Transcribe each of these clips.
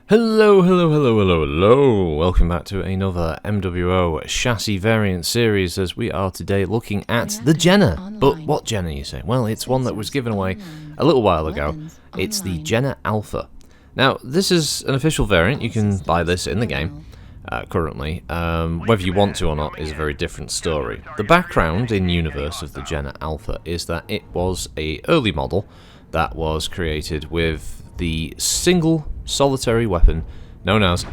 Hello, hello, hello, hello, hello. Welcome back to another MWO chassis variant series as we are today looking at the Jenna. But what Jenna, you say? Well, it's one that was given away a little while ago. It's the Jenna Alpha. Now, this is an official variant. You can buy this in the game currently. Whether you want to or not is a very different story. The background in universe of the Jenna Alpha is that it was an early model that was created with the single solitary weapon known as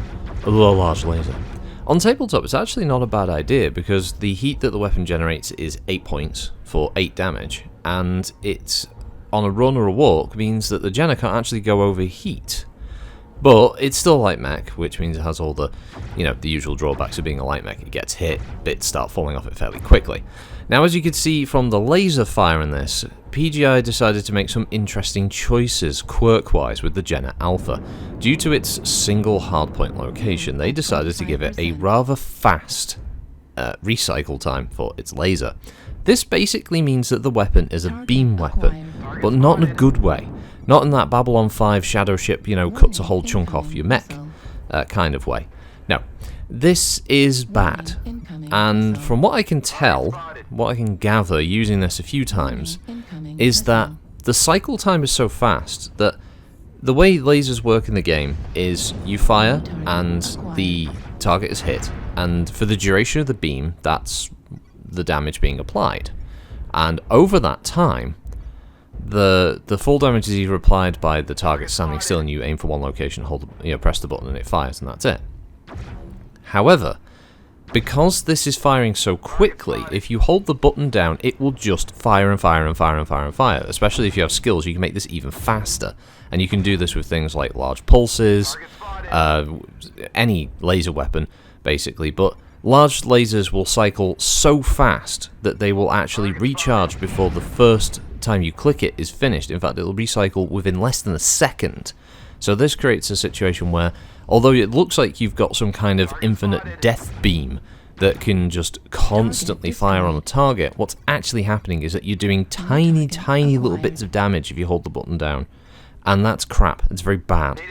the large laser. On tabletop, it's actually not a bad idea because the heat that the weapon generates is 8 points for 8 damage, and it's on a run or a walk means that the Jenna can't actually go over heat. But it's still a light mech, which means it has all the, the usual drawbacks of being a light mech. It gets hit, bits start falling off it fairly quickly. Now, as you can see from the laser fire in this, PGI decided to make some interesting choices quirk-wise with the Jenna Alpha. Due to its single hardpoint location, they decided to give it a rather fast recycle time for its laser. This basically means that the weapon is a beam weapon, but not in a good way. Not in that Babylon 5 shadow ship, cuts a whole chunk off your mech kind of way. No, this is bad. And from what I can tell, what I can gather using this a few times, is that the cycle time is so fast that the way lasers work in the game is you fire and the target is hit, and for the duration of the beam, that's the damage being applied. And over that time, the full damage is either applied by the target standing still and you aim for one location, press the button and it fires, and that's it. However, because this is firing so quickly, if you hold the button down, it will just fire and fire and fire and fire and fire. Especially if you have skills, you can make this even faster. And you can do this with things like large pulses, any laser weapon, basically. But large lasers will cycle so fast that they will actually recharge before the first time you click it is finished. In fact, it'll recycle within less than a second. So this creates a situation where, although it looks like you've got some kind of infinite death beam that can just constantly fire on a target, what's actually happening is that you're doing tiny, tiny little bits of damage if you hold the button down. And that's crap. It's very bad.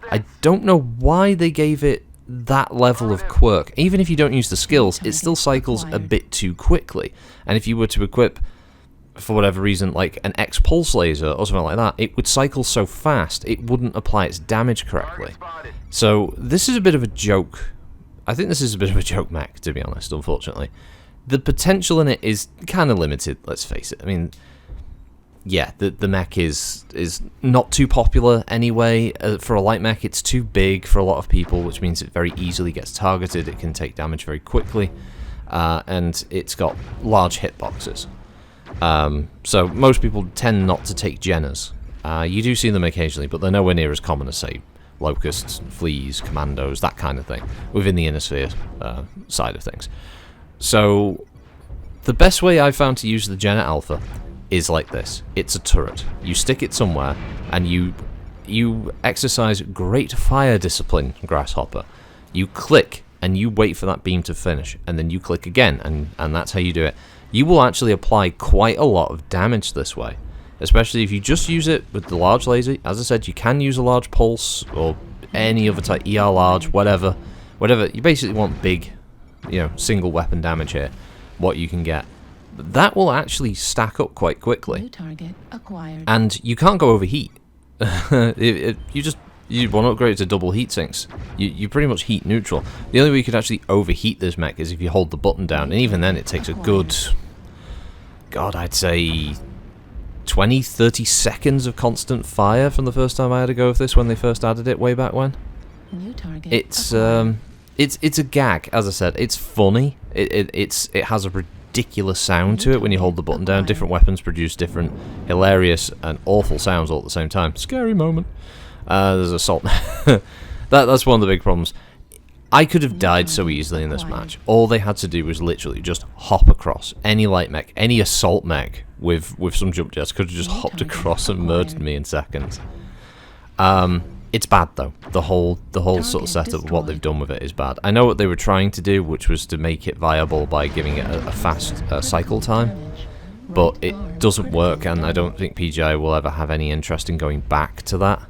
I don't know why they gave it that level of quirk. Even if you don't use the skills, it still cycles a bit too quickly. And if you were to equip, for whatever reason, like an X-pulse laser or something like that, it would cycle so fast it wouldn't apply its damage correctly. So this is a bit of a joke. I think this is a bit of a joke mech, to be honest, unfortunately. The potential in it is kind of limited, let's face it. I mean, yeah, the mech is not too popular anyway. For a light mech, it's too big for a lot of people, which means it very easily gets targeted. It can take damage very quickly, and it's got large hitboxes. So most people tend not to take Jennas. You do see them occasionally, but they're nowhere near as common as, say, locusts, fleas, commandos, that kind of thing, within the inner sphere side of things. So the best way I've found to use the Jenna Alpha is like this. It's a turret. You stick it somewhere, and you exercise great fire discipline, Grasshopper. You click, and you wait for that beam to finish, and then you click again, and that's how you do it. You will actually apply quite a lot of damage this way, especially if you just use it with the large laser. As I said, you can use a large pulse or any other type, ER large, whatever. You basically want big, single weapon damage here, what you can get. That will actually stack up quite quickly. New target acquired. And you can't go over heat. You want to upgrade it to double heat sinks. You pretty much heat neutral. The only way you could actually overheat this mech is if you hold the button down, and even then it takes a good, I'd say 20-30 seconds of constant fire from the first time I had to go with this when they first added it way back when. New target It's a gag, as I said. It's funny. It has a ridiculous sound to it when you hold the button down. Different weapons produce different hilarious and awful sounds all at the same time. Scary moment. There's assault. That's one of the big problems. I could have died so easily in this match. All they had to do was literally just hop across. Any light mech, any assault mech with some jump jets could have just hopped across and murdered me in seconds. It's bad though. The whole sort of setup of what they've done with it is bad. I know what they were trying to do, which was to make it viable by giving it a fast cycle time, but it doesn't work, and I don't think PGI will ever have any interest in going back to that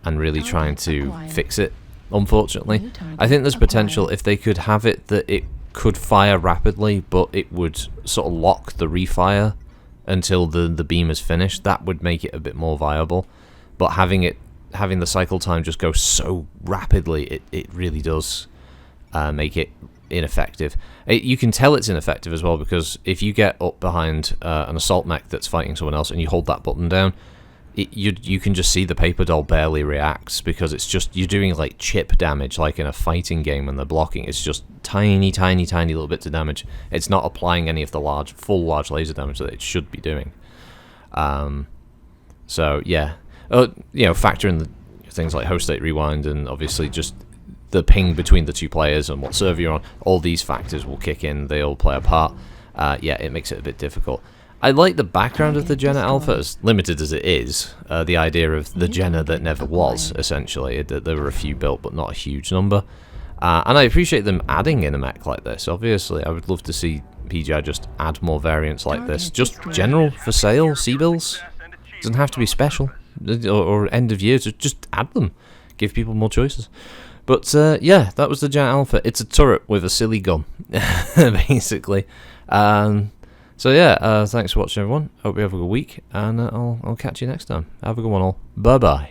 and really trying to fix it. unfortunately. New target I think there's potential acquired. if they could have it that it could fire rapidly, but it would sort of lock the refire until the beam is finished. That would make it a bit more viable. But having the cycle time just go so rapidly, it really does make it ineffective. You can tell it's ineffective as well, because if you get up behind an assault mech that's fighting someone else and you hold that button down, you can just see the paper doll barely reacts, because it's just, you're doing like chip damage, like in a fighting game when they're blocking. It's just tiny little bits of damage. It's not applying any of the full large laser damage that it should be doing. So yeah, factor in the things like host state rewind, and obviously just the ping between the two players and what server you're on. All these factors will kick in. They all play a part. Yeah, it makes it a bit difficult. I like the background of the Jenna Alpha, as limited as it is. The idea of the Jenna that never was, essentially. There were a few built, but not a huge number. And I appreciate them adding in a mech like this. Obviously, I would love to see PGI just add more variants like this. Just general for sale, C-bills. Doesn't have to be special or end of year. Just add them. Give people more choices. But yeah, that was the Jenna Alpha. It's a turret with a silly gun, basically. So yeah, thanks for watching, everyone. Hope you have a good week, and I'll catch you next time. Have a good one, all. Bye bye.